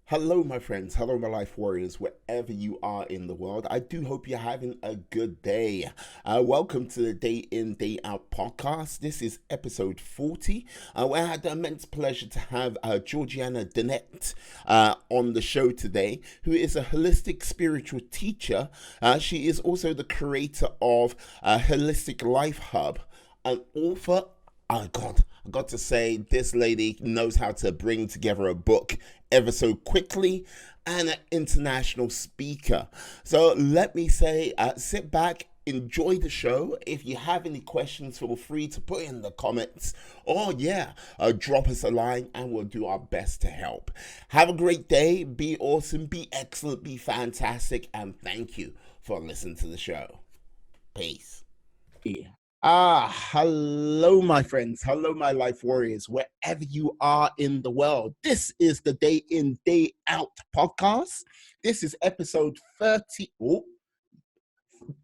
Hello, my friends. Hello, my life warriors, wherever you are in the world. I do hope you're having a good day. Welcome to the Day In, Day Out podcast. This is episode 40, where I had the immense pleasure to have Georgiana Danet on the show today, who is a holistic spiritual teacher. She is also the creator of Holistic Life Hub, an author. Oh God, I got to say, this lady knows how to bring together a book ever so quickly, and an international speaker. So let me say, sit back, enjoy the show. If you have any questions, feel free to put in the comments, or drop us a line and we'll do our best to help. Have a great day, be awesome, be excellent, be fantastic, and thank you for listening to the show. Peace. Hello, my friends. Hello, my life warriors, wherever you are in the world. This is the Day In, Day Out podcast. This is episode 30.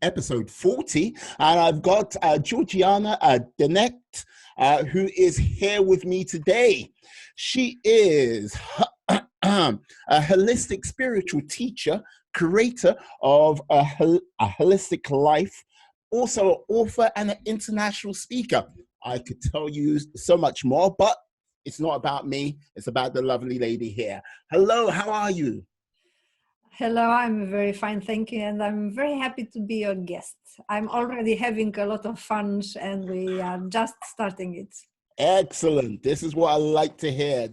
Episode 40. And I've got Georgiana Danet, who is here with me today. She is a holistic spiritual teacher, creator of a holistic life, also an author and an international speaker. I could tell you so much more, but it's not about me. It's about the lovely lady here. Hello, how are you? Hello, I'm very fine, thank you, and I'm very happy to be your guest. I'm already having a lot of fun, and we are just starting it. Excellent. This is what I like to hear.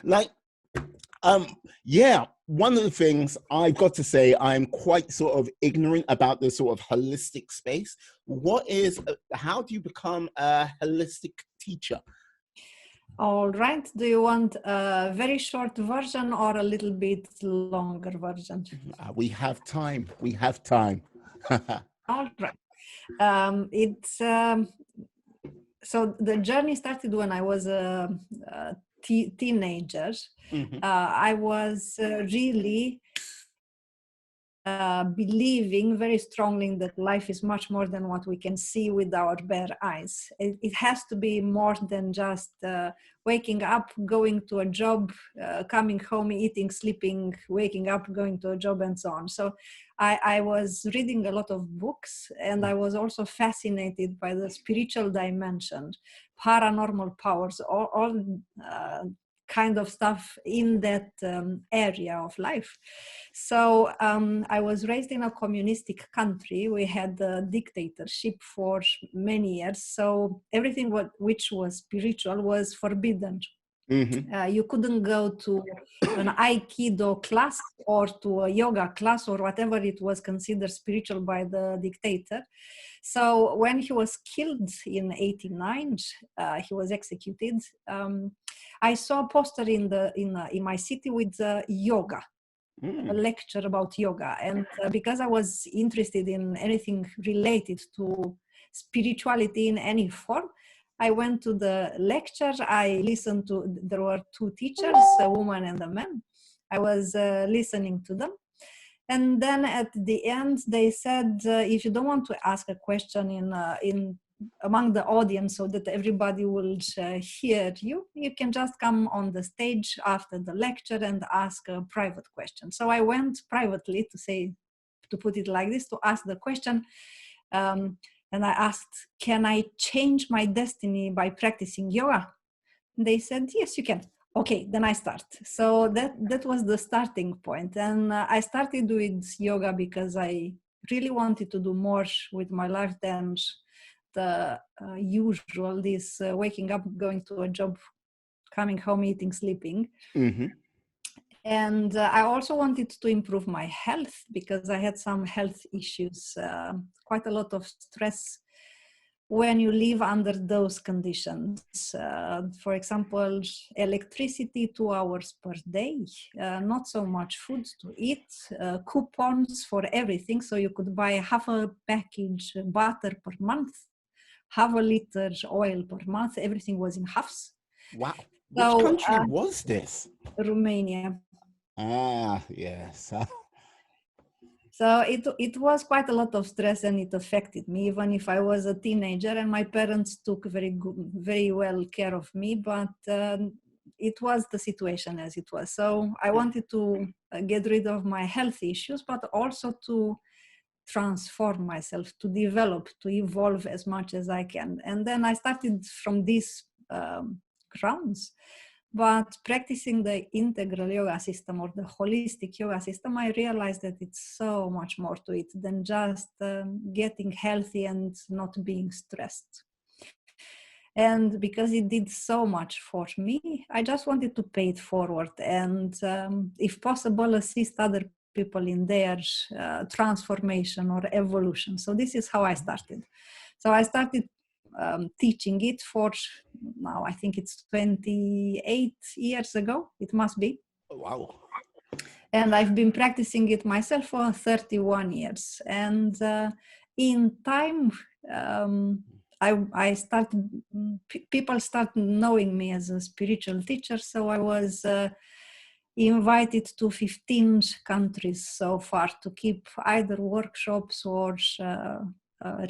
Like, one of the things I've got to say, I'm quite sort of ignorant about this sort of holistic space. How do you become a holistic teacher? All right. Do you want a very short version or a little bit longer version? We have time. We have time. All right. So the journey started when I was a teenager. Mm-hmm. I was really believing very strongly that life is much more than what we can see with our bare eyes. It has to be more than just waking up, going to a job, coming home, eating, sleeping, waking up, going to a job, and so on. So I was reading a lot of books, and I was also fascinated by the spiritual dimension, paranormal powers, all kind of stuff in that area of life. So I was raised in a communistic country. We had a dictatorship for many years. So everything which was spiritual was forbidden. Mm-hmm. You couldn't go to an Aikido class or to a yoga class or whatever it was considered spiritual by the dictator. So when he was killed in 89, he was executed. I saw a poster in my city with yoga, a lecture about yoga. And because I was interested in anything related to spirituality in any form, I went to the lecture. I listened to, there were two teachers, a woman and a man. I was listening to them. And then at the end, they said, if you don't want to ask a question in among the audience so that everybody will hear you, you can just come on the stage after the lecture and ask a private question. So I went privately, to put it like this, to ask the question. And I asked, can I change my destiny by practicing yoga? They said, yes, you can. Okay, then I start. So that was the starting point. And I started with yoga because I really wanted to do more with my life than the usual, this waking up, going to a job, coming home, eating, sleeping. Mm-hmm. And I also wanted to improve my health because I had some health issues, quite a lot of stress when you live under those conditions. For example, electricity 2 hours per day, not so much food to eat, coupons for everything. So you could buy half a package butter per month, half a liter oil per month. Everything was in halves. Wow. Which So country was this? Romania. Yes. So it was quite a lot of stress, and it affected me, even if I was a teenager, and my parents took very well care of me. But it was the situation as it was. So I wanted to get rid of my health issues, but also to transform myself, to develop, to evolve as much as I can. And then I started from these grounds. But practicing the integral yoga system or the holistic yoga system, I realized that it's so much more to it than just getting healthy and not being stressed. And because it did so much for me, I just wanted to pay it forward and, if possible, assist other people in their transformation or evolution. So this is how I started. So I started teaching it for now, I think it's 28 years ago, it must be. Wow. And I've been practicing it myself for 31 years. And in time, I started, people started knowing me as a spiritual teacher. So I was invited to 15 countries so far to keep either workshops or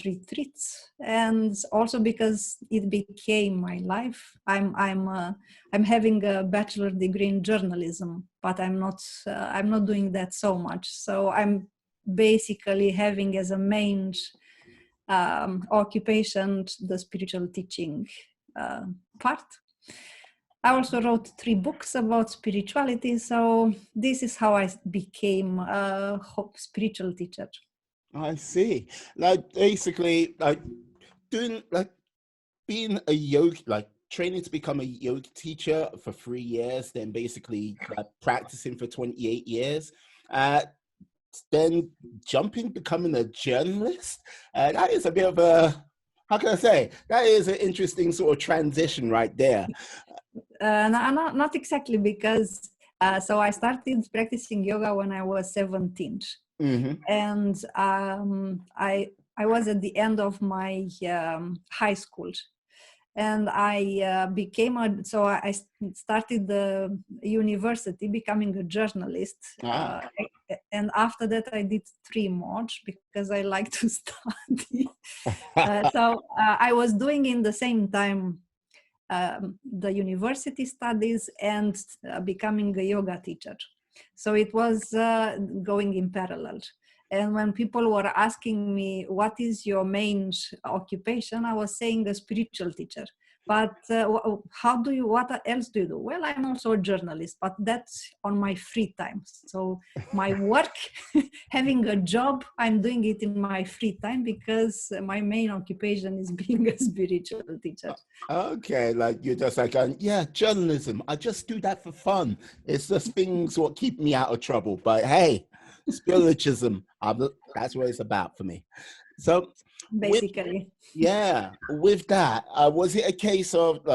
retreats, and also because it became my life. I'm having a bachelor degree in journalism, but I'm not doing that so much. So I'm basically having as a main occupation the spiritual teaching part. I also wrote 3 books about spirituality. So this is how I became a spiritual teacher. I see. Like basically, like doing like being a yoga, like training to become a yoga teacher for 3 years, then basically practicing for 28 years. Then jumping, becoming a journalist. That is a bit of a, how can I say? That is an interesting sort of transition right there. Not exactly, because so I started practicing yoga when I was 17, and I was at the end of my high school, and I so I started the university, becoming a journalist. And after that I did 3 more because I like to study. So I was doing in the same time the university studies and becoming a yoga teacher. So it was going in parallel. And when people were asking me, what is your main occupation? I was saying a spiritual teacher. But what else do you do? Well, I'm also a journalist, but that's on my free time. So my work, having a job, I'm doing it in my free time because my main occupation is being a spiritual teacher. Okay, like you're just like, yeah, journalism. I just do that for fun. It's just things what keep me out of trouble. But hey, spiritualism, that's what it's about for me. So basically, with that, was it a case of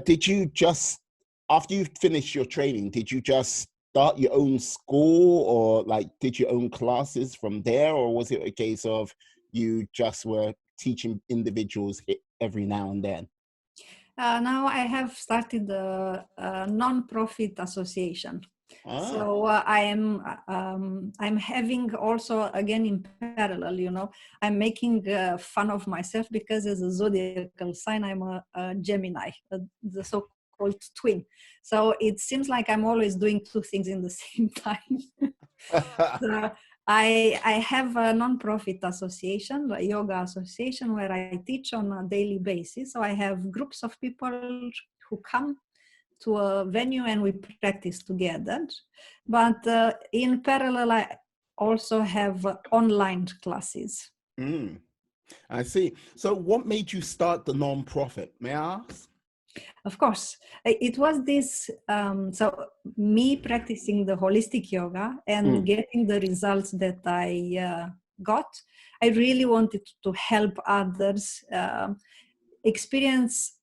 did you just, after you finished your training, did you just start your own school, or like did your own classes from there, or was it a case of you just were teaching individuals every now and then? now I have started a non-profit association. So I'm having also, again, in parallel, I'm making fun of myself because as a zodiacal sign, I'm a Gemini, the so-called twin. So it seems like I'm always doing 2 things in the same time. So I have a non-profit association, a yoga association, where I teach on a daily basis. So I have groups of people who come to a venue and we practice together. But in parallel, I also have online classes. I see. So what made you start the non-profit, may I ask? Of course, it was this, so me practicing the holistic yoga and getting the results that I got, I really wanted to help others experience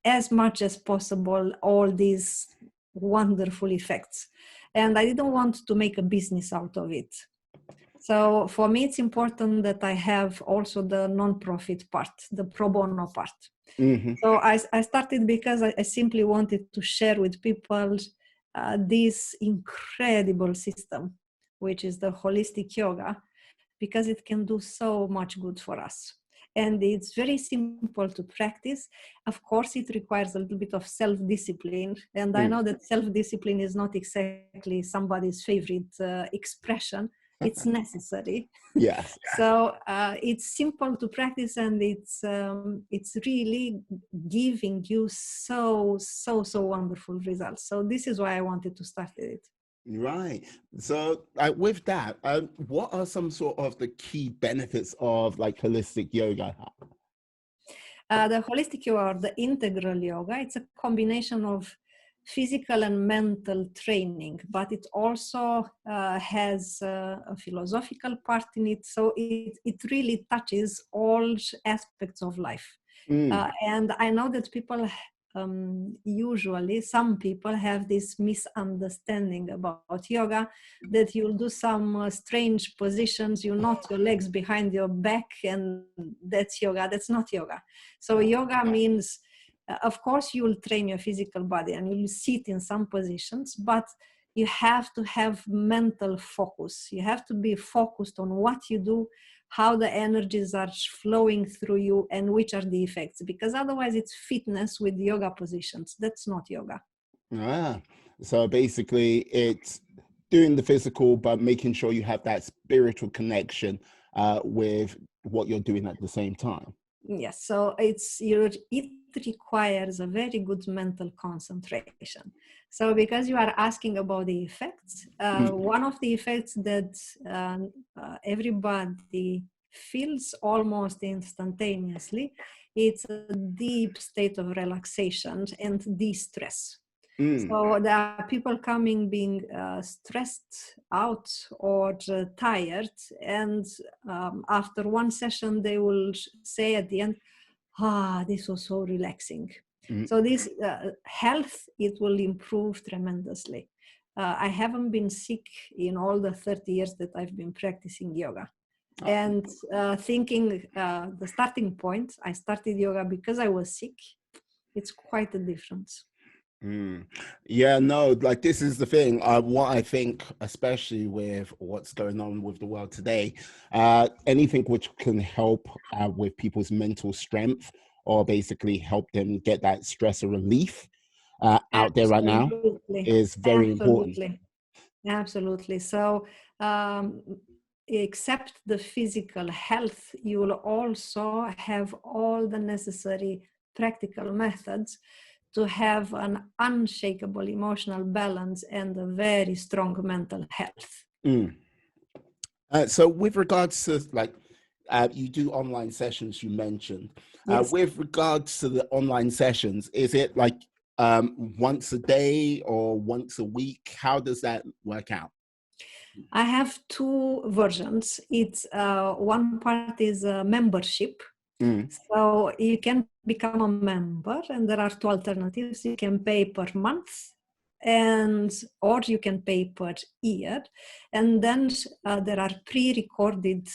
as much as possible all these wonderful effects. And I didn't want to make a business out of it. So for me, it's important that I have also the non-profit part, the pro bono part. So I started because I simply wanted to share with people this incredible system, which is the holistic yoga, because it can do so much good for us. and it's very simple to practice. Of course, it requires a little bit of self-discipline, and I know that self-discipline is not exactly somebody's favorite expression. It's necessary. Yes. So it's simple to practice, and it's really giving you so wonderful results. So this is why I wanted to start it. Right. So, with that, what are some sort of the key benefits of like holistic yoga? The holistic yoga, or the integral yoga, it's a combination of physical and mental training, but it also has a philosophical part in it. So it really touches all aspects of life. And I know that people usually, some people have this misunderstanding about yoga, that you'll do some strange positions, you knot your legs behind your back, and that's yoga. That's not yoga. So yoga means, of course, you will train your physical body and you'll sit in some positions, but you have to have mental focus. You have to be focused on what you do, how the energies are flowing through you, and which are the effects, because otherwise it's fitness with yoga positions. That's not yoga. So basically it's doing the physical, but making sure you have that spiritual connection with what you're doing at the same time. Yes, so it requires a very good mental concentration. So because you are asking about the effects, one of the effects that everybody feels almost instantaneously, it's a deep state of relaxation and de-stress. So there are people coming being stressed out or tired, and after one session they will say at the end, this was so relaxing. So this health, it will improve tremendously. I haven't been sick in all the 30 years that I've been practicing yoga. And thinking the starting point, I started yoga because I was sick. It's quite a difference. Yeah, no, like this is the thing. What I think, especially with what's going on with the world today, anything which can help with people's mental strength, or basically help them get that stress relief out there right now, is very important. Absolutely. So, except the physical health, you will also have all the necessary practical methods to have an unshakable emotional balance and a very strong mental health. So with regards to like, you do online sessions, you mentioned. Yes. With regards to the online sessions, is it like once a day or once a week? How does that work out? I have two versions. It's one part is a membership. So you can become a member, and there are two alternatives. You can pay per month, or you can pay per year, and then there are pre-recorded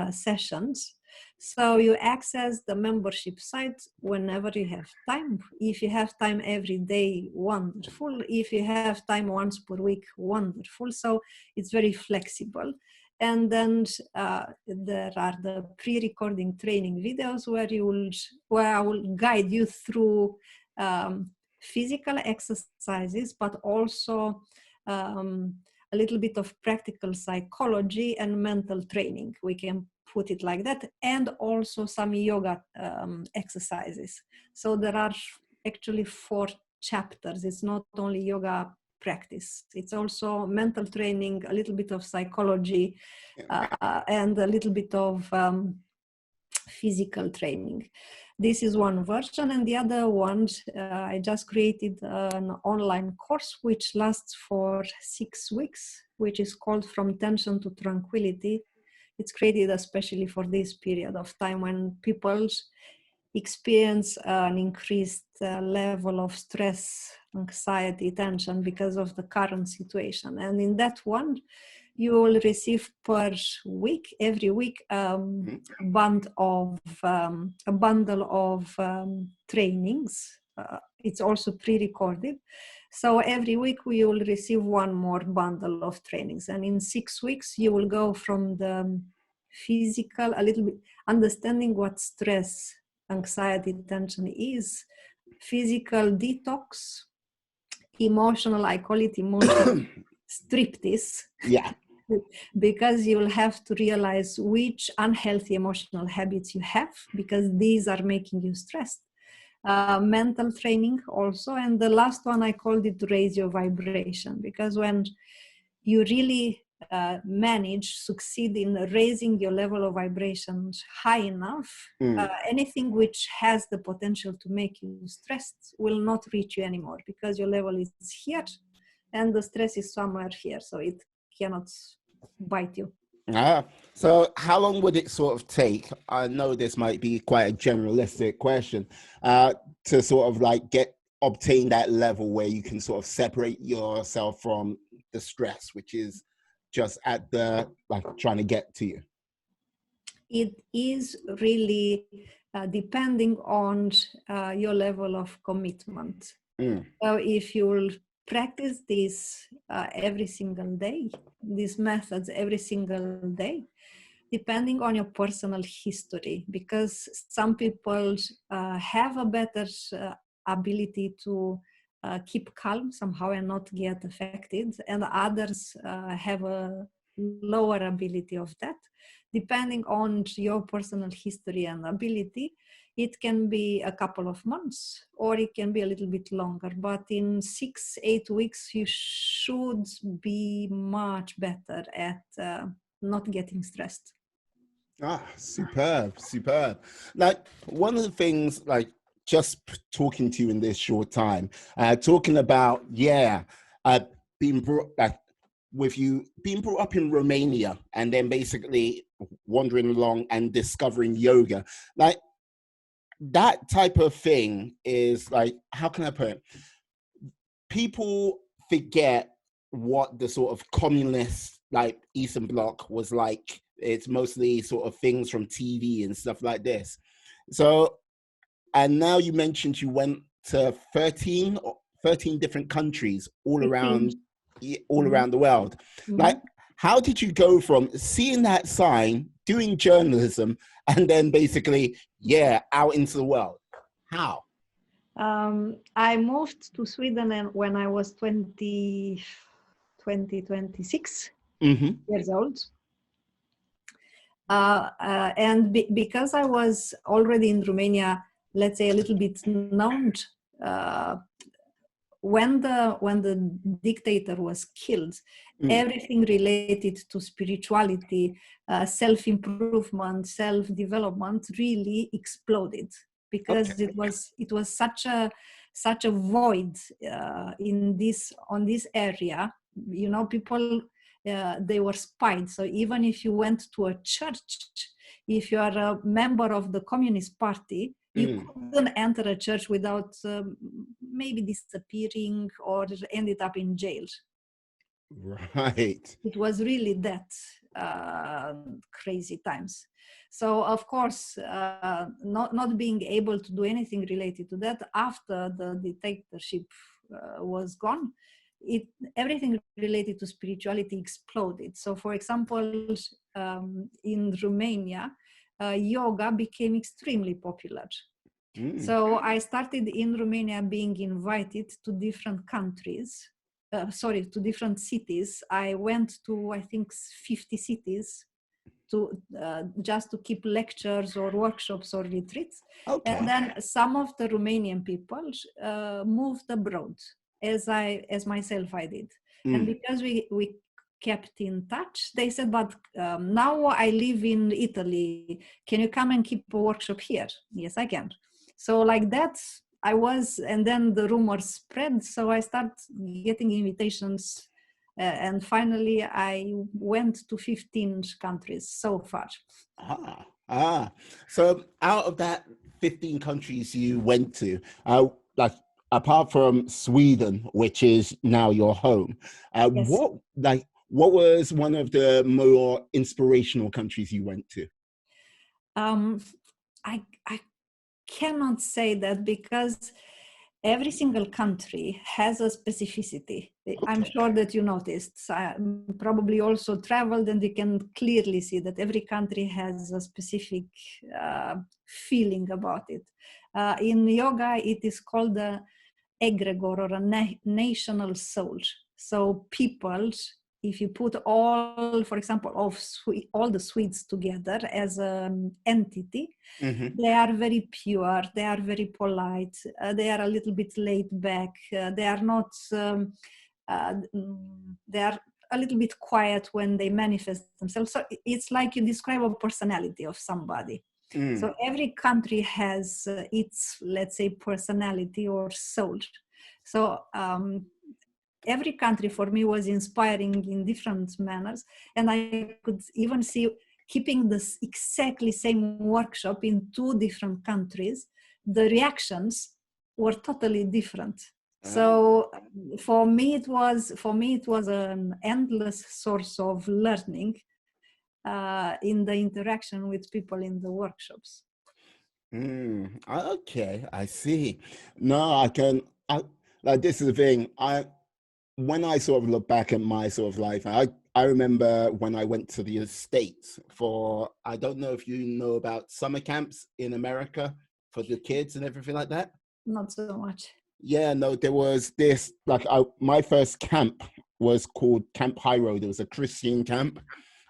sessions. So you access the membership site whenever you have time. If you have time every day, wonderful. If you have time once per week, wonderful. So it's very flexible. And then there are the pre-recording training videos where I will guide you through physical exercises, but also a little bit of practical psychology and mental training. We can put it like that, and also some yoga exercises. So there are actually 4 chapters. It's not only yoga practice, it's also mental training, a little bit of psychology, and a little bit of physical training. This is one version, and the other one, I just created an online course which lasts for 6 weeks, which is called From Tension to Tranquility. It's created especially for this period of time when people experience an increased level of stress, anxiety, tension because of the current situation. And in that one, you will receive per week, every week, a bundle of trainings. It's also pre-recorded. So every week we will receive one more bundle of trainings. And in 6 weeks, you will go from the physical, a little bit, understanding what stress, anxiety, tension is, physical detox, emotional, I call it emotional striptease. Yeah. Because you'll have to realize which unhealthy emotional habits you have, because these are making you stressed. Mental training also, and the last one I called it raise your vibration, because when you really succeed in raising your level of vibration high enough, anything which has the potential to make you stressed will not reach you anymore, because your level is here and the stress is somewhere here, so it cannot bite you. So how long would it sort of take? I know this might be quite a generalistic question, to sort of like obtain that level where you can sort of separate yourself from the stress, which is just at the like trying to get to you. It is really depending on your level of commitment. So if you will practice this every single day, these methods every single day, depending on your personal history, because some people have a better ability to keep calm somehow and not get affected, and others have a lower ability of that. Depending on your personal history and ability, it can be a couple of months or it can be a little bit longer, but in 6-8 weeks you should be much better at not getting stressed. Superb. Like one of the things, like just talking to you in this short time, talking about, being brought like with you being brought up in Romania and then basically wandering along and discovering yoga, like that type of thing is like, how can I put it? People forget what the sort of communist like Eastern Bloc was like. It's mostly sort of things from TV and stuff like this. So, and now you mentioned you went to 13 different countries all around the world. Like, how did you go from seeing that sign, doing journalism, and then basically, out into the world? How? I moved to Sweden when I was 26 years old. And because I was already in Romania, let's say a little bit known, when the dictator was killed, everything related to spirituality, self-improvement, self-development really exploded, because it was such a void on this area. You know, people they were spied. So even if you went to a church, if you are a member of the Communist Party, you couldn't enter a church without maybe disappearing or ended up in jail. Right. It was really that crazy times. So of course, not being able to do anything related to that after the dictatorship was gone, everything related to spirituality exploded. So for example, in Romania, yoga became extremely popular. So I started in Romania being invited to different countries, to different cities. I went to, I think, 50 cities to just to keep lectures or workshops or retreats. Okay. And then some of the Romanian people moved abroad, as myself I did. And because we kept in touch, they said, but now I live in Italy. Can you come and keep a workshop here? Yes, I can. So like that, and then the rumors spread. So I started getting invitations, and finally I went to 15 countries so far. So out of that 15 countries you went to, like apart from Sweden, which is now your home, Yes. what was one of the more inspirational countries you went to? I cannot say that, because every single country has a specificity. I'm sure that you noticed. So I probably also traveled, and you can clearly see that every country has a specific feeling about it. In yoga, it is called the egregore, or a national soul. So people, if you put all, for example, all the Swedes together as an entity, they are very pure, they are very polite, they are a little bit laid back, they are not, they are a little bit quiet when they manifest themselves. So it's like you describe a personality of somebody. So every country has its, let's say, personality or soul. So every country for me was inspiring in different manners, and I could even see, keeping this exactly same workshop in two different countries, the reactions were totally different. So for me it was an endless source of learning in the interaction with people in the workshops. Okay, I see. No, like, this is the thing. When I sort of look back at my sort of life, I remember when I went to the States for, I don't know if you know about summer camps in America for the kids and everything like that. Not so much. Yeah, no, there was this, like, my first camp was called Camp High Road. It was a Christian camp.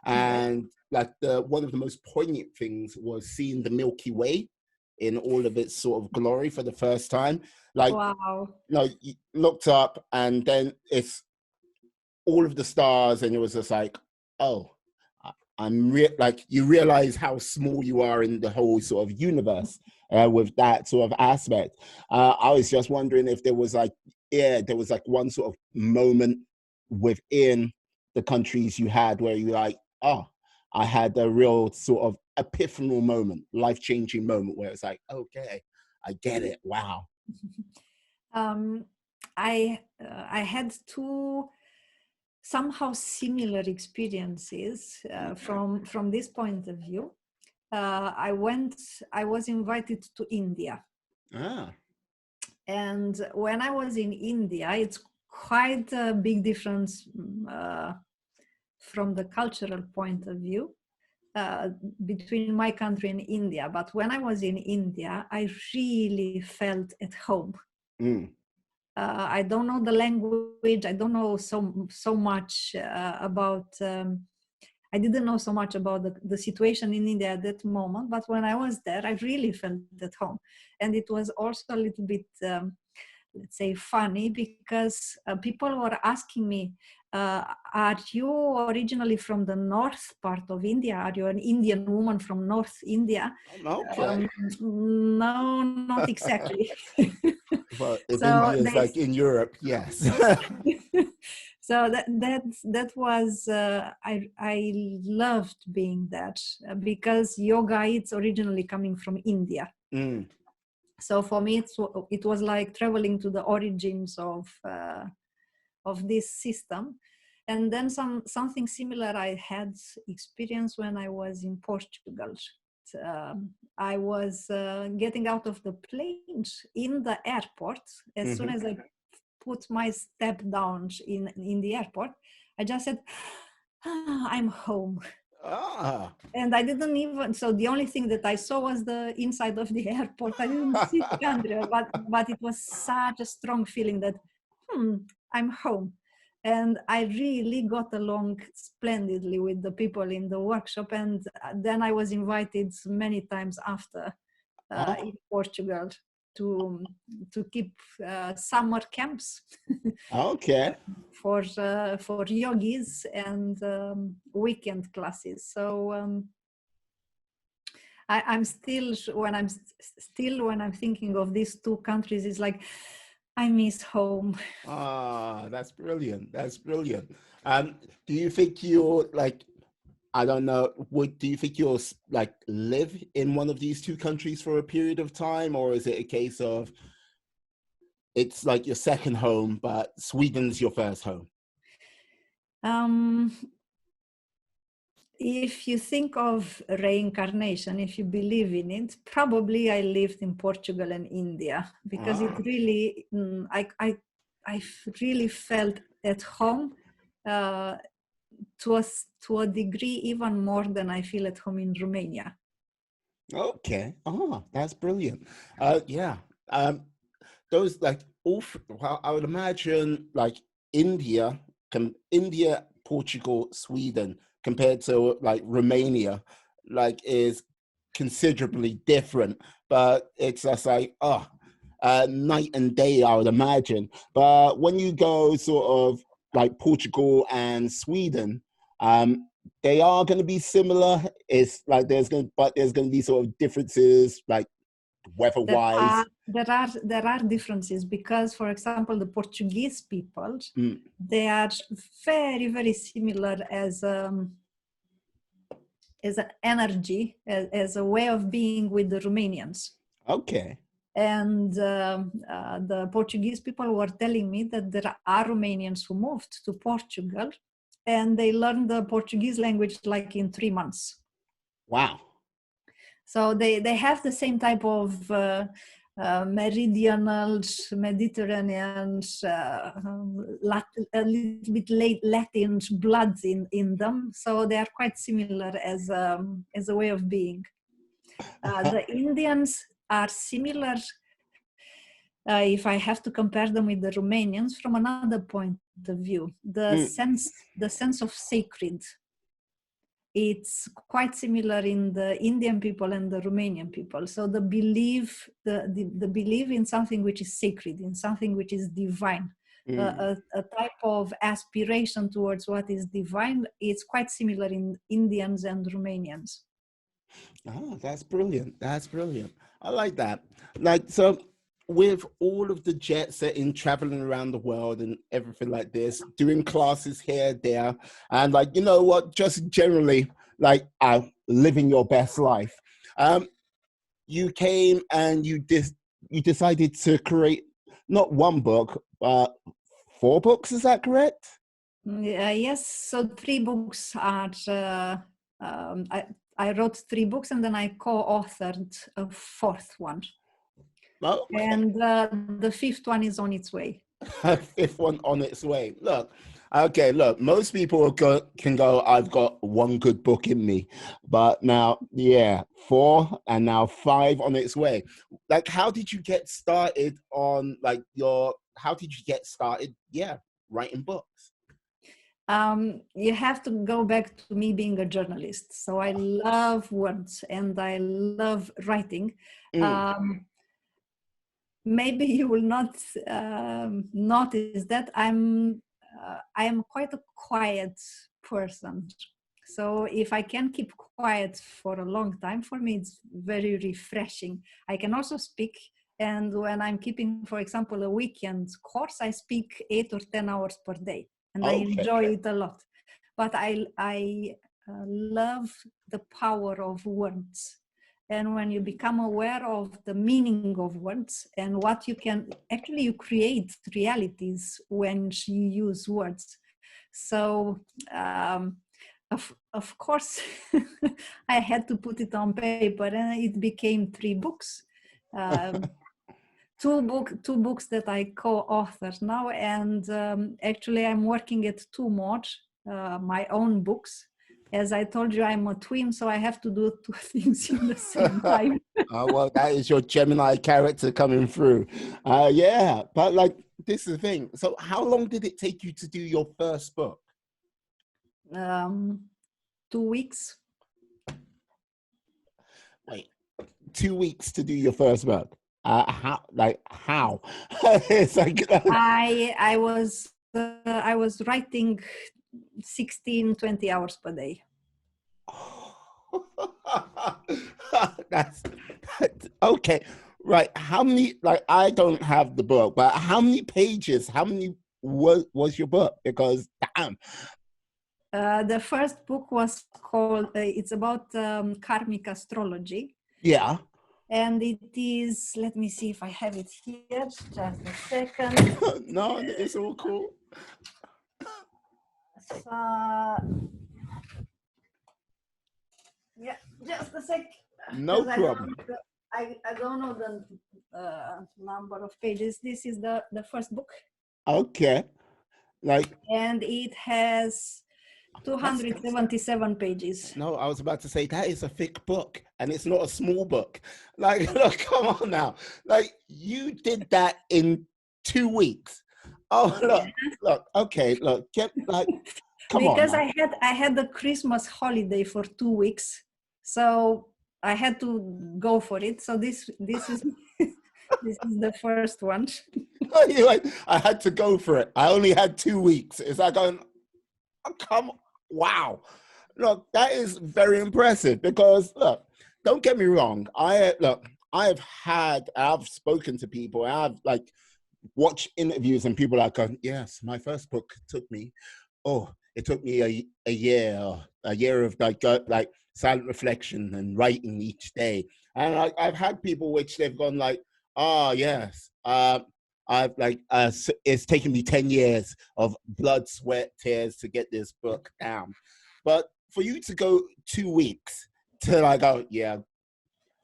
And like one of the most poignant things was seeing the Milky Way in all of its sort of glory for the first time. Like, wow. you looked up and then it's all of the stars, and it was just like, oh, like, you realize how small you are in the whole sort of universe with that sort of aspect. I was just wondering if there was like one sort of moment within the countries you had where you're like, oh, I had a real sort of epiphanal moment, life-changing moment where it's like, okay, I get it. Wow. I had two somehow similar experiences from this point of view. I was invited to India. And when I was in India, it's quite a big difference from the cultural point of view between my country and India. But when I was in India, I really felt at home. I don't know the language. I don't know so much about. I didn't know so much about the situation in India at that moment. But when I was there, I really felt at home, and it was also a little bit, let's say, funny, because people were asking me, "Are you originally from the north part of India? Are you an Indian woman from North India?" Okay. No, not exactly. Well, if So India is like in Europe, yes. so that was I loved being that because yoga, it's originally coming from India. So for me it was like traveling to the origins of this system. And then something similar I had experience when I was in Portugal. I was getting out of the plane in the airport. As soon as I put my step down in the airport, I just said, I'm home. And I didn't even, so the only thing that I saw was the inside of the airport. I didn't see the country, but it was such a strong feeling that, I'm home. And I really got along splendidly with the people in the workshop. And then I was invited many times after in Portugal to keep summer camps. Okay. for yogis and weekend classes. So I'm still when I'm thinking of these two countries, it's like I miss home. That's brilliant. That's brilliant. Do you think you're like, I don't know, do you think you'll like live in one of these two countries for a period of time, or is it a case of it's like your second home, but Sweden's your first home? if you think of reincarnation, if you believe in it, probably I lived in Portugal and India, because it really, I really felt at home to a degree, even more than I feel at home in Romania. Okay. Oh, that's brilliant. Yeah. Those like well, I would imagine like India, India, Portugal, Sweden compared to like Romania, like is considerably different. But it's just like night and day, I would imagine. But when you go sort of like Portugal and Sweden, they are going to be similar. It's like there's going to be sort of differences like weather-wise. There are differences, because, for example, the Portuguese people, Mm. they are very, very similar as an energy, as a way of being with the Romanians. Okay. And the Portuguese people were telling me that there are Romanians who moved to Portugal and they learned the Portuguese language like in 3 months. Wow. So they have the same type of meridional, Mediterranean, a little bit Latin blood in them. So they are quite similar as a way of being. The Indians are similar, if I have to compare them with the Romanians, from another point of view. The sense of sacred. It's quite similar in the Indian people and the Romanian people. So the belief in something which is sacred, in something which is divine, a type of aspiration towards what is divine, it's quite similar in Indians and Romanians. Oh, that's brilliant. That's brilliant. I like that. Like, so with all of the jet setting, traveling around the world and everything like this, doing classes here, there, and like, you know what, just generally like living your best life. You came and you decided to create not one book, but 4 books. Is that correct? Yes. So 3 books are. I wrote 3 books and then I co-authored a 4th one. Okay. And the 5th one is on its way. 5th one on its way. Look, most people can go, I've got 1 good book in me. But now, 4 and now 5 on its way. Like, how did you get started on writing books? You have to go back to me being a journalist. So I love words and I love writing. Maybe you will not notice that I am quite a quiet person. So if I can keep quiet for a long time, for me it's very refreshing. I can also speak, and when I'm keeping, for example, a weekend course, I speak 8 or 10 hours per day, and I enjoy it a lot. But I love the power of words. And when you become aware of the meaning of words and what you can actually, you create realities when you use words. So of course I had to put it on paper, and it became 3 books. Two books that I co-author now, and actually I'm working at 2 more, my own books. As I told you, I'm a twin, so I have to do 2 things in the same time. Well, that is your Gemini character coming through. Yeah, but like, this is the thing. So how long did it take you to do your first book? 2 weeks. Wait, 2 weeks to do your first book? How? It's like, I was writing 16, 20 hours per day. that's okay. Right. How many, like, I don't have the book, but how many pages, how many was your book? Because damn. The first book was called, it's about karmic astrology. Yeah. And it is, let me see if I have it here, just a second. No, it's all cool. Just a sec. No 'Cause problem. I don't know the number of pages. This is the first book, Okay. Like, and it has that's 277 pages. no, I was about to say that is a thick book and it's not a small book. Like, look, come on now. Like, you did that in 2 weeks. Oh, look, okay, look, get like, come on Because now. I had the Christmas holiday for 2 weeks, so I had to go for it. So this is this is the first one. You're like, I had to go for it. I only had 2 weeks. It's like going, oh, come on. Wow. Look, that is very impressive because look, don't get me wrong. I've spoken to people, I've like watched interviews and people are going, yes, my first book took me, it took me a year of like silent reflection and writing each day. And I've had people which they've gone like, oh yes, it's taken me 10 years of blood, sweat, tears to get this book down. But for you to go 2 weeks to like, oh yeah,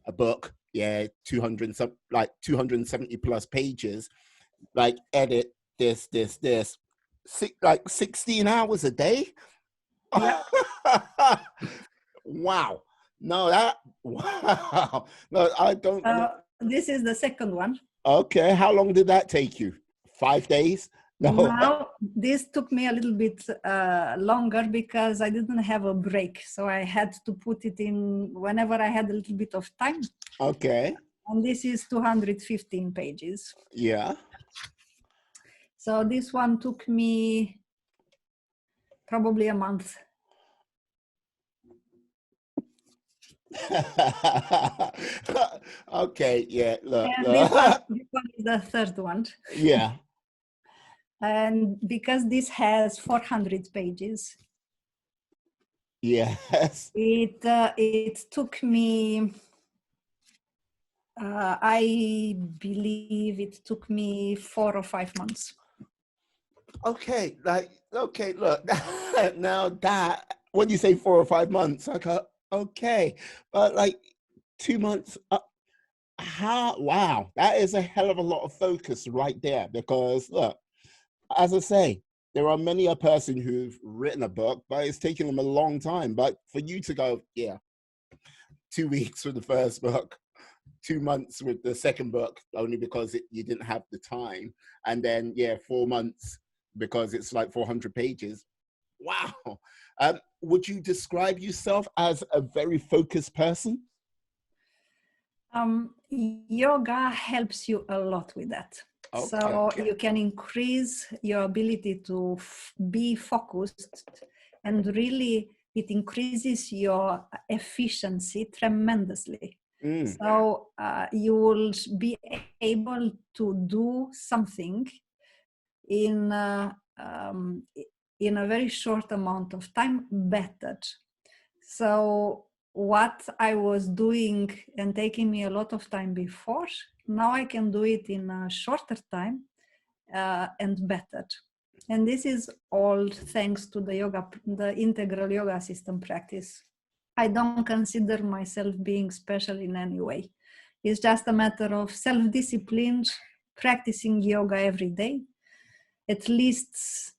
a book, yeah, 270 plus pages, like edit this, like 16 hours a day. Yeah. Wow. No, wow. No, I don't know. This is the second one. Okay, how long did that take you? 5 days? No. Now this took me a little bit longer because I didn't have a break, so I had to put it in whenever I had a little bit of time. Okay. And this is 215 pages. Yeah. So this one took me probably a month. Okay, yeah, look. And this one is the third one. Yeah. And because this has 400 pages, Yes. it took me, I believe it took me 4 or 5 months. Okay, look. Now that when you say 4 or 5 months, okay, but like 2 months. Wow, that is a hell of a lot of focus right there. Because look, as I say, there are many a person who've written a book, but it's taken them a long time. But for you to go, yeah, 2 weeks with the first book, 2 months with the second book, only because you didn't have the time, and then yeah, 4 months because it's like 400 pages. Wow. Would you describe yourself as a very focused person? Yoga helps you a lot with that. Okay. So you can increase your ability to be focused, and really it increases your efficiency tremendously. So you will be able to do something in in a very short amount of time better. So what I was doing and taking me a lot of time before, now I can do it in a shorter time and better. And this is all thanks to the integral yoga system practice. I don't consider myself being special in any way. It's just a matter of self-discipline, practicing yoga every day, at least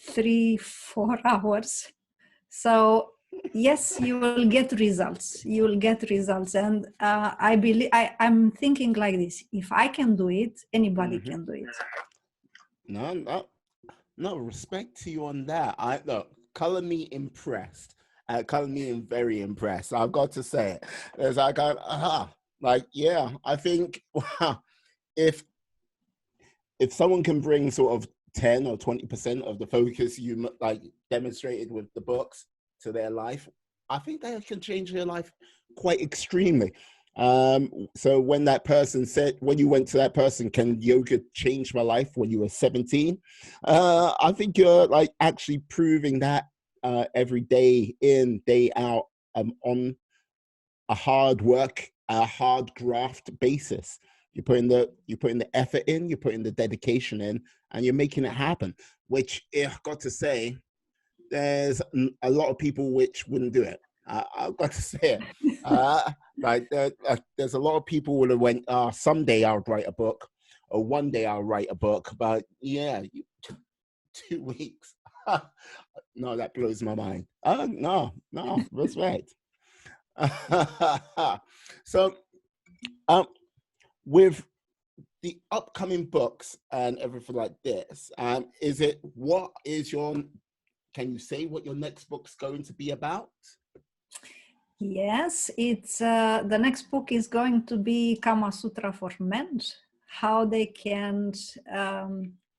3-4 hours. So yes, you will get results. You will get results. And I believe, I'm thinking like this: if I can do it, anybody can do it. No, respect to you on that. Look, color me impressed. Color me very impressed. I've got to say it. There's like, yeah, I think, wow, if someone can bring sort of 10 or 20% of the focus you like demonstrated with the books to their life, I think that can change their life quite extremely. So when you went to that person, can yoga change my life when you were 17? I think you're like actually proving that every day in, day out, on a hard graft basis. You're putting the effort in, you're putting the dedication in, and you're making it happen, which I've got to say, there's a lot of people which wouldn't do it. I've got to say it. Like there's a lot of people would have went, someday I'll write a book, or one day I'll write a book. But yeah, 2 weeks. No, that blows my mind. No, respect. So, um, with the upcoming books and everything like this, can you say what your next book's going to be about? Yes, it's the next book is going to be Kama Sutra for men, how they can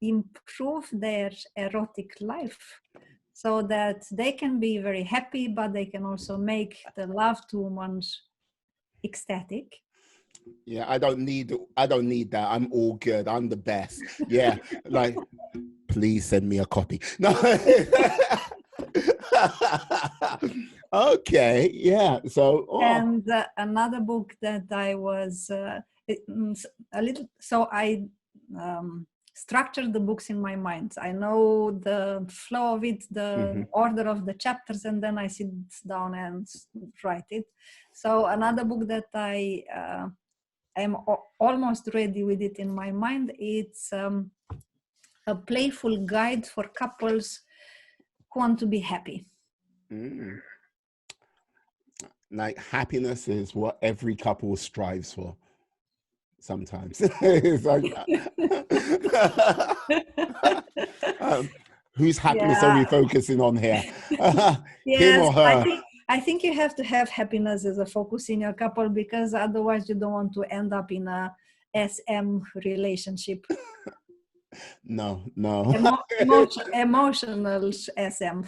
improve their erotic life so that they can be very happy, but they can also make the loved woman ecstatic. Yeah, I don't need that. I'm all good. I'm the best. Yeah, like please send me a copy. No. Okay, yeah. So, And another book that I was a little, so I structured the books in my mind. I know the flow of it, the order of the chapters, and then I sit down and write it. So another book that I am almost ready with it in my mind. It's a playful guide for couples who want to be happy. Like happiness is what every couple strives for. Sometimes it's like, whose happiness are we focusing on here? Him or her? I think you have to have happiness as a focus in your couple, because otherwise you don't want to end up in a SM relationship. No. Emotional SM.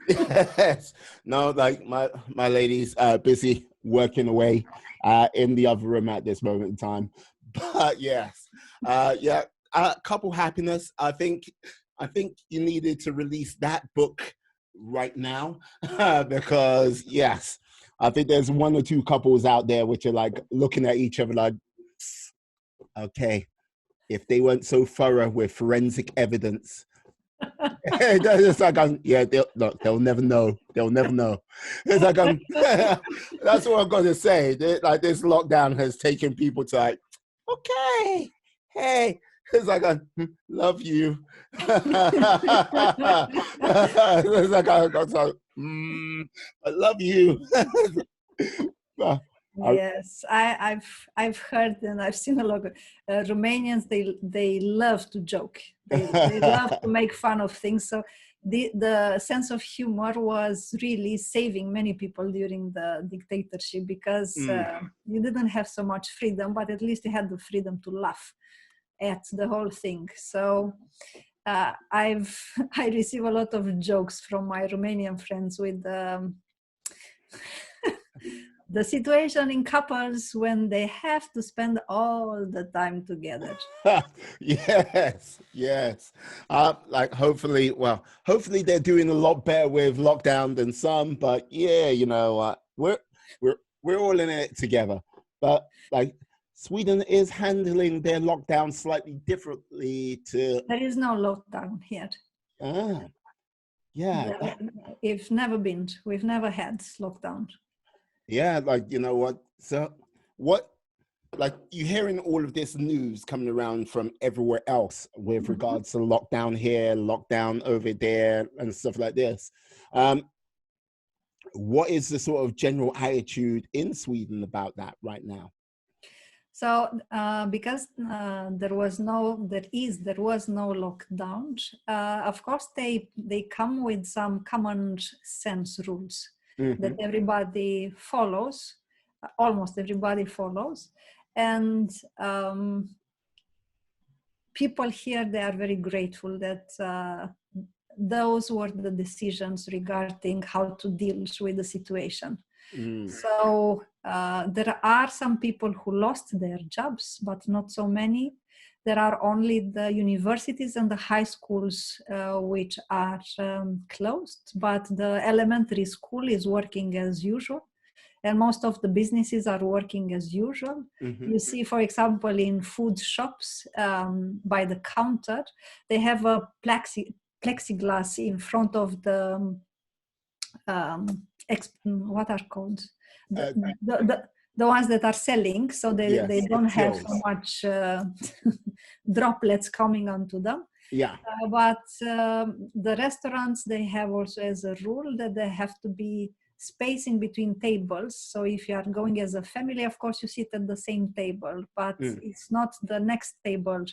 Yes. No, like my lady's busy working away in the other room at this moment in time. But yes, yeah, couple happiness. I think you needed to release that book right now because yes, I think there's one or two couples out there which are like looking at each other like, okay, if they weren't so thorough with forensic evidence. It's like, they'll never know. They'll never know. It's like, that's what I'm going to say. Like, this lockdown has taken people to like, okay, hey, it's like, love you. It's like, I love you. Yes, I've heard and I've seen a lot of Romanians. They love to joke. They love to make fun of things. So the sense of humor was really saving many people during the dictatorship, because you didn't have so much freedom, but at least you had the freedom to laugh at the whole thing. So I receive a lot of jokes from my Romanian friends with the situation in couples when they have to spend all the time together. Yes. Like hopefully they're doing a lot better with lockdown than some, but yeah, we're all in it together. But like Sweden is handling their lockdown slightly differently to. There is no lockdown here. Yeah. We've never had lockdown. Yeah, like, so what, like, you're hearing all of this news coming around from everywhere else with regards to lockdown here, lockdown over there, and stuff like this. What is the sort of general attitude in Sweden about that right now? So, because there was no lockdown. Of course, they come with some common sense rules that everybody follows. Almost everybody follows, and people here, they are very grateful that those were the decisions regarding how to deal with the situation. So there are some people who lost their jobs, but not so many. There are only the universities and the high schools which are closed, but the elementary school is working as usual. And most of the businesses are working as usual. You see, for example, in food shops, by the counter, they have a plexiglass in front of the what are called the, Uh, the, the, the ones that are selling, so they yes, don't have so tills. much droplets coming onto them. Yeah. But the restaurants, they have also as a rule that they have to be spacing between tables. So if you are going as a family, of course you sit at the same table, but it's not the next table.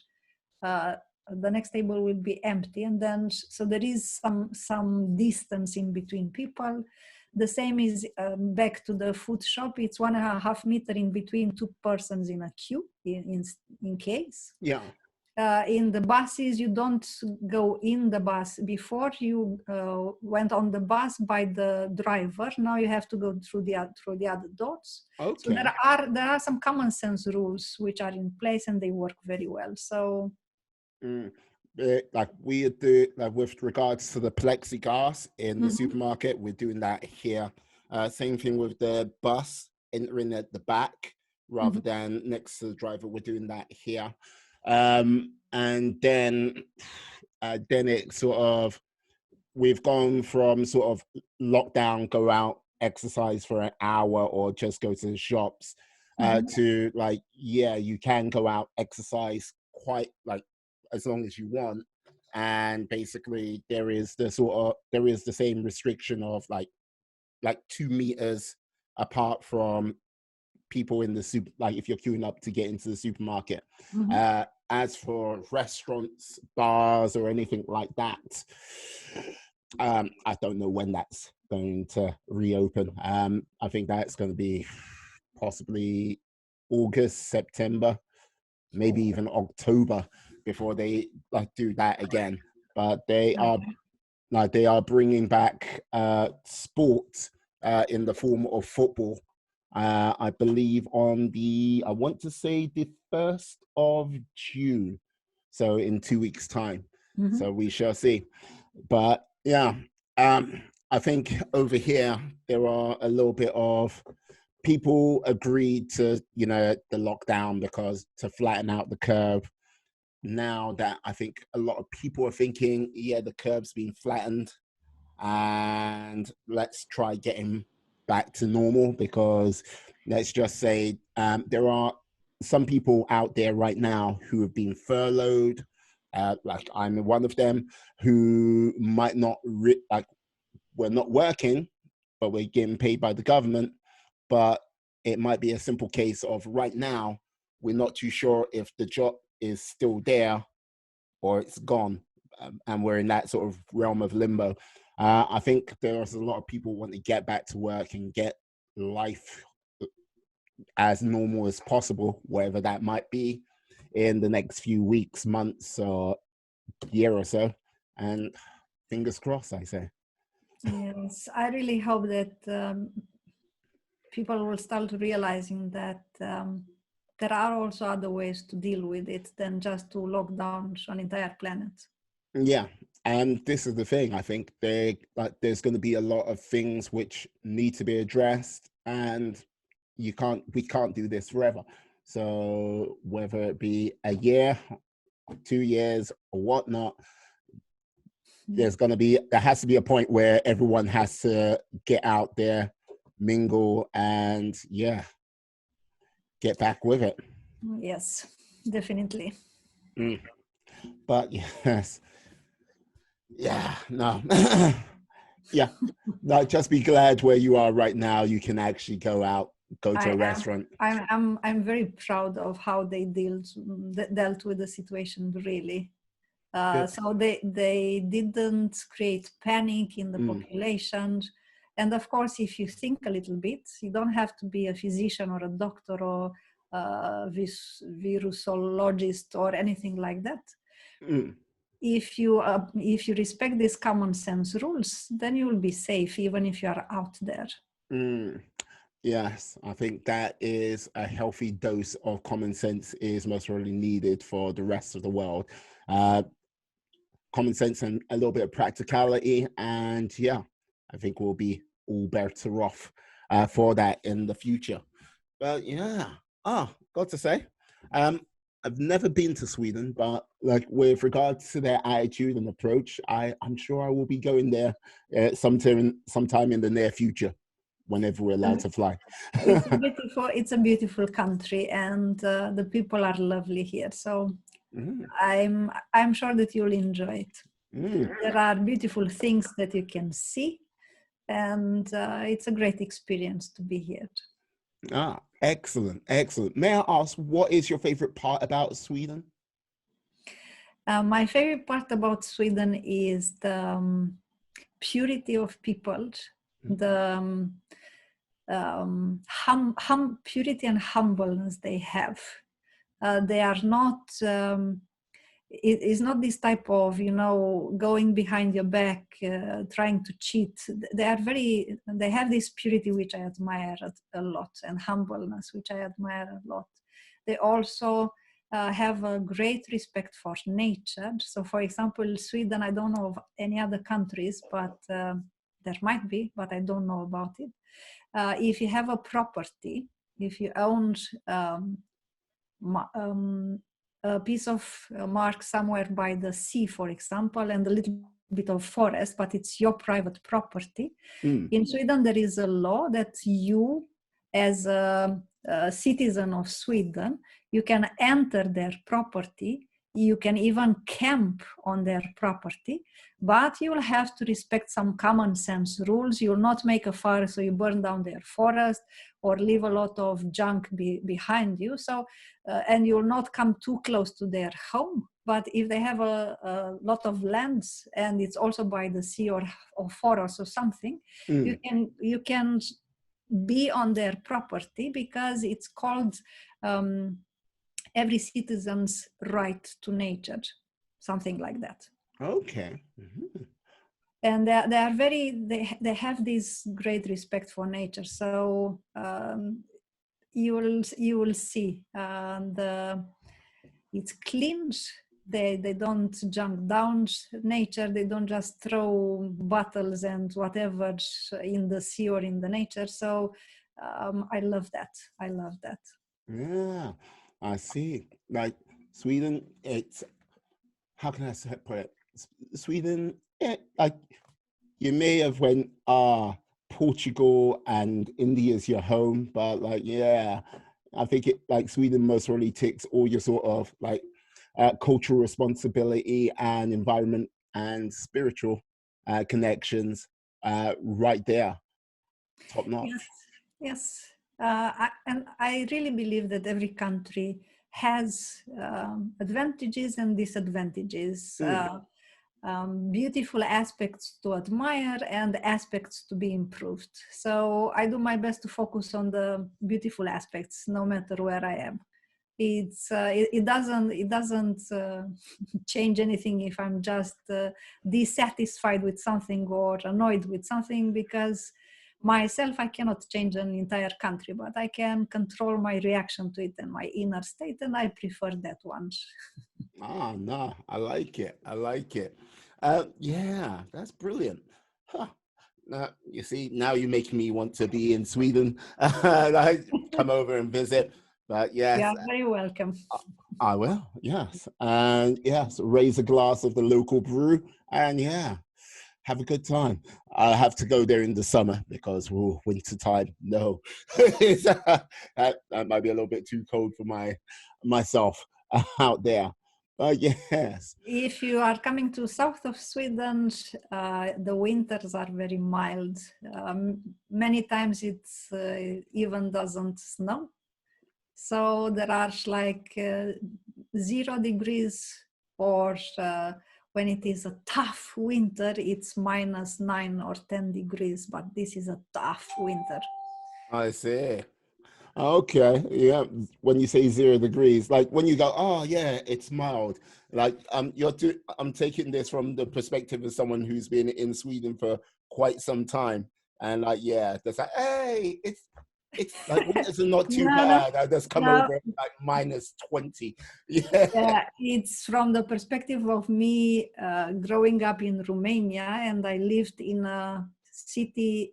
The next table will be empty, and then so there is some distance in between people. The same is back to the food shop. It's 1.5 meter in between two persons in a queue in case. Yeah. In the buses, you don't go in the bus. Before you went on the bus by the driver. Now you have to go through the other doors. So Okay. there are some common sense rules which are in place, and they work very well. So Like we do, like with regards to the plexiglass in the mhm, supermarket, we're doing that here. Same thing with the bus entering at the back rather mhm, than next to the driver. We're doing that here. And then it sort of, we've gone from sort of lockdown, go out, exercise for an hour, or just go to the shops, mhm, to like, yeah, you can go out, exercise quite like as long as you want. And basically there is the same restriction of like 2 meters apart from people in the super, like if you're queuing up to get into the supermarket. mhm. As for restaurants, bars, or anything like that, I don't know when that's going to reopen. I think that's going to be possibly August, September, maybe even October before they like do that again. But Okay. they are bringing back sport in the form of football. I believe on I want to say the 1st of June, so in 2 weeks' time. Mhm. So we shall see. But yeah, I think over here there are a little bit of people agreed to, the lockdown because to flatten out the curve. Now that I think a lot of people are thinking, yeah, the curve's been flattened, and let's try getting back to normal, because let's just say there are some people out there right now who have been furloughed, like I'm one of them, who might not like, we're not working but we're getting paid by the government, but it might be a simple case of right now we're not too sure if the job is still there or it's gone, and we're in that sort of realm of limbo. I think there's a lot of people want to get back to work and get life as normal as possible, whatever that might be, in the next few weeks, months, or year or so. And fingers crossed, I say. Yes, I really hope that people will start realizing that there are also other ways to deal with it than just to lock down an entire planet. Yeah, and this is the thing. I think there's going to be a lot of things which need to be addressed, and we can't do this forever. So whether it be a year, 2 years, or whatnot, there has to be a point where everyone has to get out there, mingle, and yeah, get back with it. Yes, definitely. Mm. But yes, yeah, no. Yeah, no, just be glad where you are right now. You can actually go out, go to I a am. restaurant. I'm very proud of how they dealt with the situation. Really, Good. so they didn't create panic in the Mm, population. And of course, if you think a little bit, you don't have to be a physician or a doctor or virusologist or anything like that. mm, If you respect these common sense rules, then you will be safe even if you are out there. mm. Yes, I think that is a healthy dose of common sense is most really needed for the rest of the world. Uh, Common sense and a little bit of practicality, and yeah, I think we'll be all better off for that in the future. But yeah, got to say, um, I've never been to Sweden, but like with regards to their attitude and approach, I'm sure I will be going there sometime in the near future, whenever we're allowed Um, to fly. it's a beautiful country, and the people are lovely here. So Mm, I'm sure that you'll enjoy it. mm. There are beautiful things that you can see, and it's a great experience to be here. Ah, excellent, excellent. May I ask, what is your favorite part about Sweden? My favorite part about Sweden is the purity of people, the purity and humbleness they have. They are not. It is not this type of, going behind your back, trying to cheat. They have this purity which I admire a lot, and humbleness which I admire a lot. They also have a great respect for nature. So for example, Sweden, I don't know of any other countries, but there might be, but I don't know about it. If you have a property, if you own a piece of mark somewhere by the sea, for example, and a little bit of forest, but it's your private property. Mm, In Sweden, there is a law that you, as a citizen of Sweden, you can enter their property. You can even camp on their property, but you will have to respect some common sense rules. You will not make a fire, so you burn down their forest or leave a lot of junk behind you. So, and you will not come too close to their home. But if they have a lot of lands and it's also by the sea or forest or something, mm. you can be on their property, because it's called every citizen's right to nature, something like that. Okay. Mhm. And they are they have this great respect for nature. So you will see it's clean. They don't junk down nature. They don't just throw bottles and whatever in the sea or in the nature. So I love that. I love that. Yeah, I see. Like Sweden, it's how can I put it? Sweden, like you may have went Portugal and India is your home, but like yeah, I think it like Sweden most really ticks all your sort of like cultural responsibility and environment and spiritual connections right there, top Yes, notch. yes. And I really believe that every country has advantages and disadvantages, Mm, beautiful aspects to admire and aspects to be improved. So I do my best to focus on the beautiful aspects, no matter where I am. It doesn't change anything if I'm just dissatisfied with something or annoyed with something, because myself I cannot change an entire country, but I can control my reaction to it and my inner state, and I prefer that one. ah, no, I like it. I like it. Yeah, that's brilliant. Huh. You see, now you make me want to be in Sweden. Like, come over and visit. But yes, Yeah, very welcome. I will. Yes, and yes, raise a glass of the local brew, and yeah, have a good time. I have to go there in the summer because winter time. No, that might be a little bit too cold for myself out there. But yes. If you are coming to south of Sweden, the winters are very mild. Many times it's even doesn't snow. So there are like 0 degrees, or when it is a tough winter, it's -9 or 10 degrees, but this is a tough winter. I see. Okay, yeah. When you say 0 degrees, like when you go, oh yeah, it's mild. Like I'm taking this from the perspective of someone who's been in Sweden for quite some time, and like yeah, that's like hey, it's like winters are not too No, no, bad. I just come no. over at like -20. Yeah. Yeah, it's from the perspective of me growing up in Romania, and I lived in a city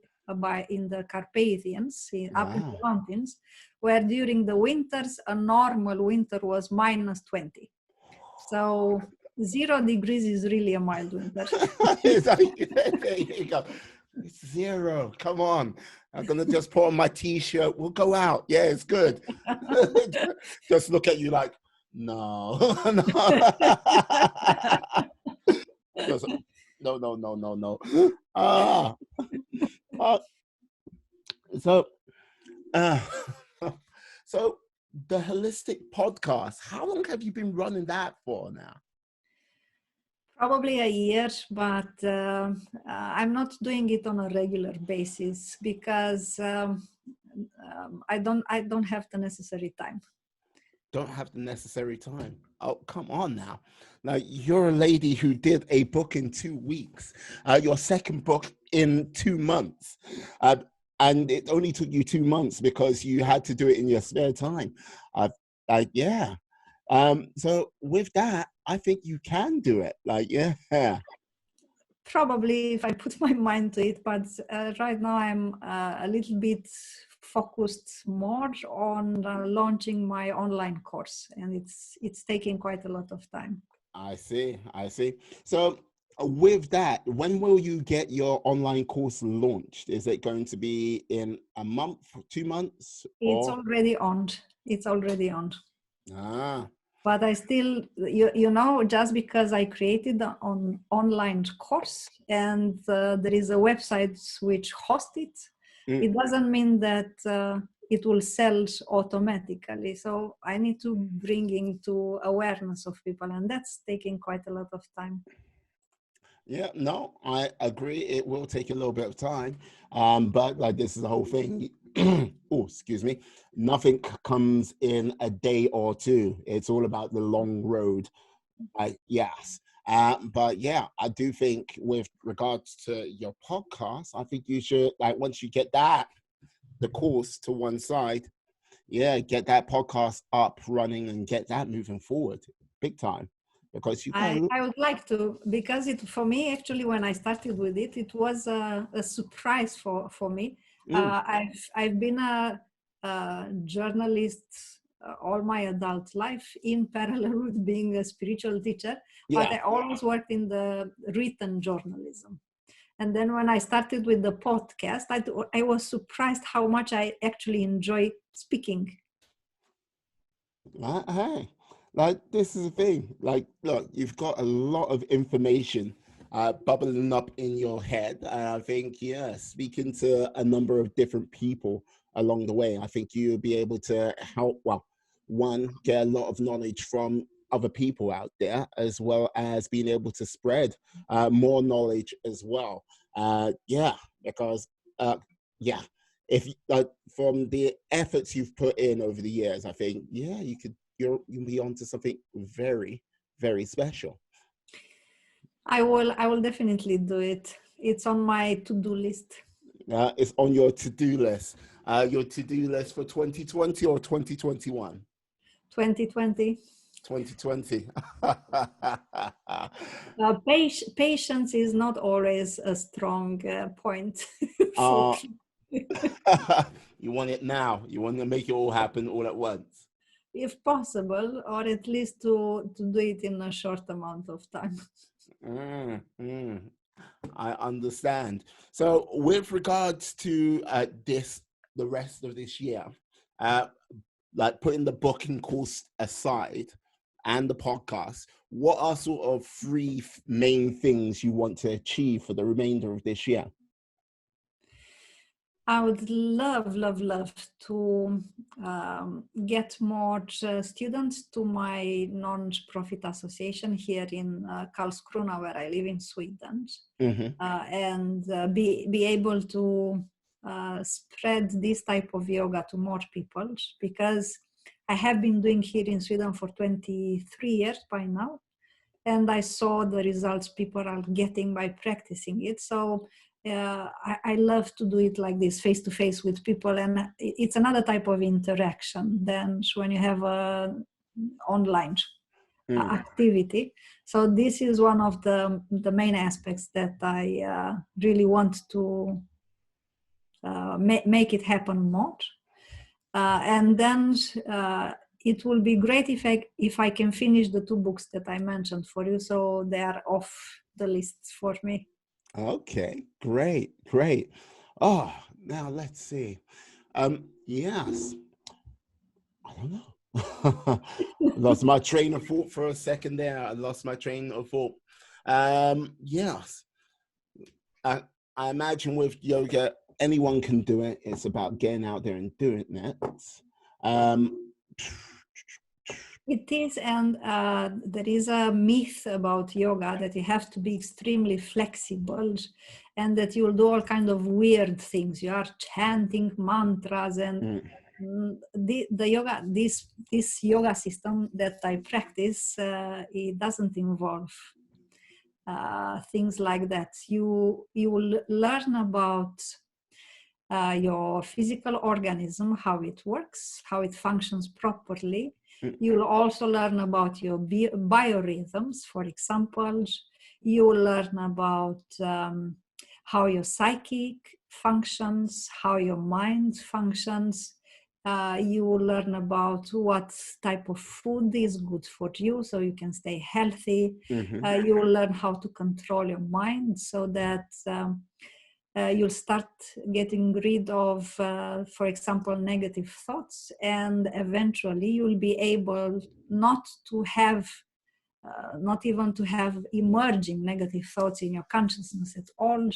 in the Carpathians, up in the Wow. mountains, where during the winters, a normal winter was -20. So 0 degrees is really a mild winter. It's like, there you go. It's 0. Come on. I'm gonna just put on my t-shirt. We'll go out. Yeah, it's good. Just look at you like, no, no. Just, no, no, no, no, no. Ah, uh, so, uh, so the holistic podcast. How long have you been running that for now? Probably a year, but I'm not doing it on a regular basis because I don't have the necessary time. Don't have the necessary time. Oh, come on now. Now, you're a lady who did a book in 2 weeks, your second book in 2 months. And it only took you 2 months because you had to do it in your spare time. Yeah. So with that, I think you can do it. Like, yeah. Probably if I put my mind to it, but right now I'm a little bit focused more on launching my online course, and it's taking quite a lot of time. I see. I see. So with that, when will you get your online course launched? Is it going to be in a month, 2 months, It's or? already on. It's already on. Ah, But I still, you know, just because I created an online course and there is a website which hosts it, it doesn't mean that it will sell automatically. So I need to bring into awareness of people, and that's taking quite a lot of time. yeah, no, I agree. It will take a little bit of time. But like this is the whole thing. Oh, excuse me. Nothing comes in a day or two. It's all about the long road. Yes. But yeah, I do think with regards to your podcast, I think you should, like, once you get that, the course to one side, yeah, get that podcast up running and get that moving forward big time, because you got I would like to, because it, for me, actually, when I started with it, it was a surprise for me. I've been a journalist all my adult life in parallel with being a spiritual teacher, but yeah. I always worked in the written journalism. And then when I started with the podcast, I was surprised how much I actually enjoy speaking. Hey, like this is the thing. Like, look, you've got a lot of information bubbling up in your head, and I think, yeah, speaking to a number of different people along the way, I think you'll be able to help. Well, one, get a lot of knowledge from other people out there, as well as being able to spread more knowledge as well. Yeah, because yeah, if like from the efforts you've put in over the years, I think, yeah, you'll be onto something very, very special. I will definitely do it. It's on my to-do list. It's on your to-do list for 2020 or 2021. 2020. 2020. Patience is not always a strong point for uh, you want it now. You want to make it all happen all at once. if possible, or at least to do it in a short amount of time. Mm, mm. I understand. So, with regards to the rest of this year, uh, like putting the booking course aside and the podcast, what are sort of three main things you want to achieve for the remainder of this year? I would love to get more students to my non-profit association here in Karlskrona, where I live in Sweden, Mm-hmm. and be able to spread this type of yoga to more people, because I have been doing here in Sweden for 23 years by now, and I saw the results people are getting by practicing it. So I love to do it like this, face to face with people, and it's another type of interaction than when you have a online activity. So this is one of the main aspects that I really want to make it happen more. And then it will be great if I can finish the 2 books that I mentioned for you, so they are off the list for me. Okay, great, great. Oh, now let's see. Yes, I don't know. Lost my train of thought for a second there. I lost my train of thought. Yes, I imagine with yoga, anyone can do it. It's about getting out there and doing it. It is, and there is a myth about yoga that you have to be extremely flexible and that you'll do all kind of weird things. You are chanting mantras and the yoga, this yoga system that I practice, it doesn't involve things like that. You will learn about your physical organism, how it works, how it functions properly. You'll also learn about your biorhythms, for example. You will learn about how your psychic functions, how your mind functions. You will learn about what type of food is good for you so you can stay healthy. You will learn how to control your mind so that you'll start getting rid of, for example, negative thoughts, and eventually you'll be able not to have, not even to have emerging negative thoughts in your consciousness at all.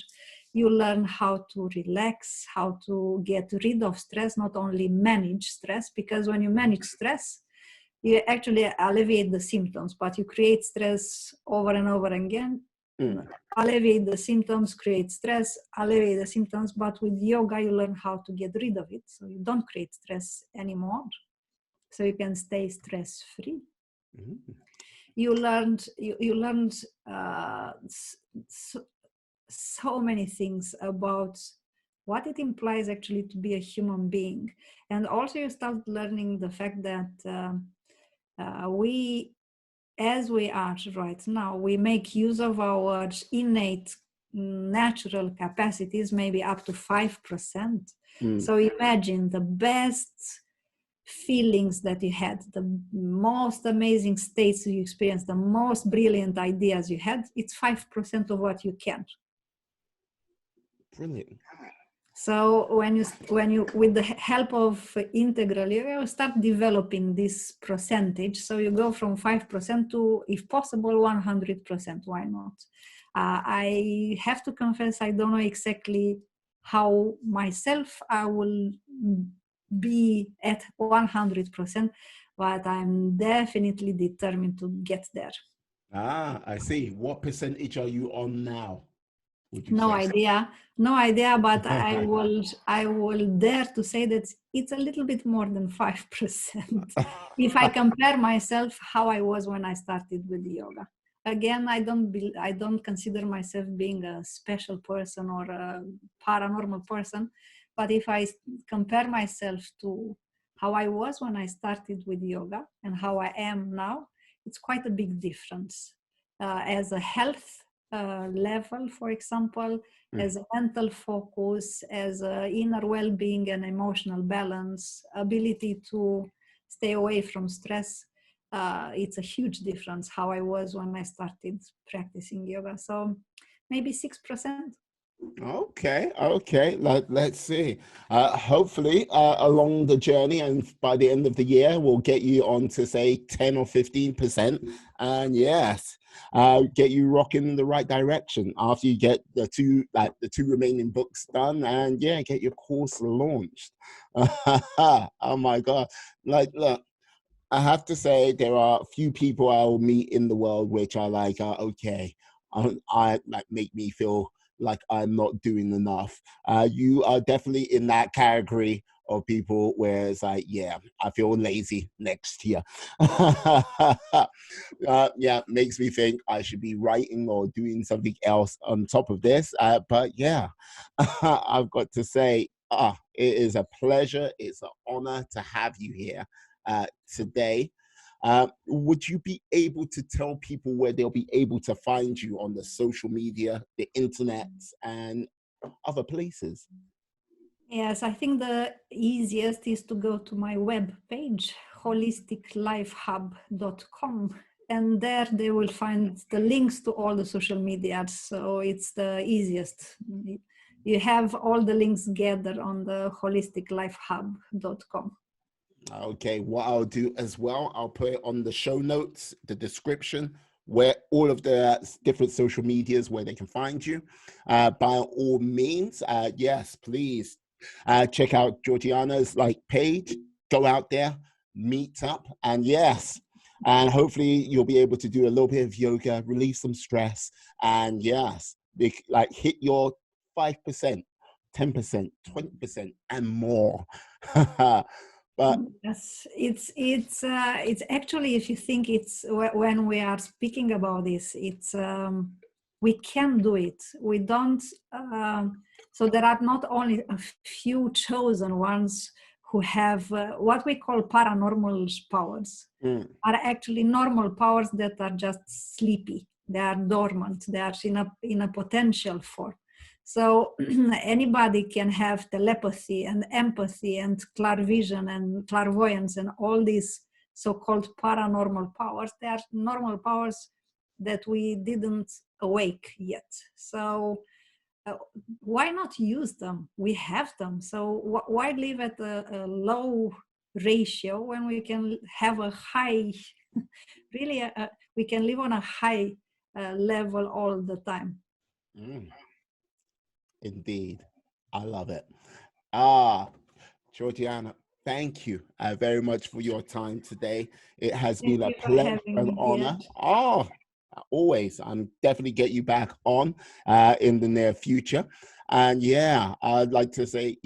You learn how to relax, how to get rid of stress, not only manage stress, because when you manage stress, you actually alleviate the symptoms, but you create stress over and over again. Alleviate the symptoms, create stress, alleviate the symptoms, but with yoga you learn how to get rid of it, so you don't create stress anymore, so you can stay stress free. You learned so many things about what it implies actually to be a human being, and also you start learning the fact that we, as we are right now, we make use of our innate natural capacities, maybe up to 5%. So imagine the best feelings that you had, the most amazing states you experienced, the most brilliant ideas you had, it's 5% of what you can. Brilliant. So when you with the help of integral yoga, you start developing this percentage. So you go from 5% to, if possible, 100%. Why not? I have to confess, I don't know exactly how myself I will be at 100%, but I'm definitely determined to get there. I see. What percentage are you on now? No idea, but I will dare to say that it's a little bit more than 5%. If I compare myself how I was when I started with yoga. Again, I don't consider myself being a special person or a paranormal person, but if I compare myself to how I was when I started with yoga and how I am now, it's quite a big difference. As a health level, for example, as a mental focus, as a inner well-being and emotional balance, ability to stay away from stress, it's a huge difference how I was when I started practicing yoga. So maybe 6%. Okay. Let's see. Hopefully, along the journey, and by the end of the year, we'll get you on to say 10 or 15%. And yes, get you rocking in the right direction after you get the two remaining books done, and yeah, get your course launched. Oh my God! Look. I have to say there are a few people I will meet in the world which are like, okay, I like make me feel like I'm not doing enough. You are definitely in that category of people where it's like, yeah, I feel lazy next year. Yeah, makes me think I should be writing or doing something else on top of this. But yeah, I've got to say, it is a pleasure. It's an honor to have you here today. Would you be able to tell people where they'll be able to find you on the social media, the internet, and other places? Yes, I think the easiest is to go to my web page, holisticlifehub.com, and there they will find the links to all the social medias. So it's the easiest. You have all the links gathered on the holisticlifehub.com. Okay, what I'll do as well, I'll put it on the show notes, the description, where all of the different social medias where they can find you. By all means, yes, please check out Georgiana's page. Go out there, meet up, and yes, and hopefully you'll be able to do a little bit of yoga, relieve some stress, and yes, hit your 5%, 10%, 20%, and more. But Yes, it's actually, if you think, it's when we are speaking about this, it's we can do it. We don't. So there are not only a few chosen ones who have what we call paranormal powers. Are actually normal powers that are just sleepy. They are dormant. They are in a potential form. So anybody can have telepathy and empathy and clairvision and clairvoyance and all these so-called paranormal powers. They are normal powers that we didn't awake yet. So why not use them? We have them. So why live at a low ratio when we can have a high, really, we can live on a high level all the time. Indeed. I love it. Georgiana, thank you very much for your time today. It has Thank been a you for pleasure having and me here. honor. Always. I'm definitely get you back on in the near future. And yeah, I'd like to say,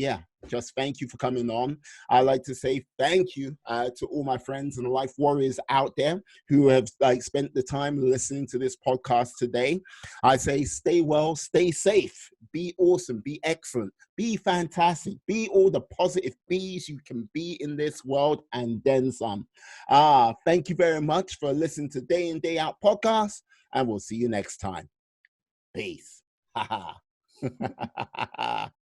just thank you for coming on. I'd like to say thank you to all my friends and life warriors out there who have spent the time listening to this podcast today. I say stay well, stay safe, be awesome, be excellent, be fantastic, be all the positive bees you can be in this world and then some. Thank you very much for listening to Day In, Day Out podcast, and we'll see you next time. Peace.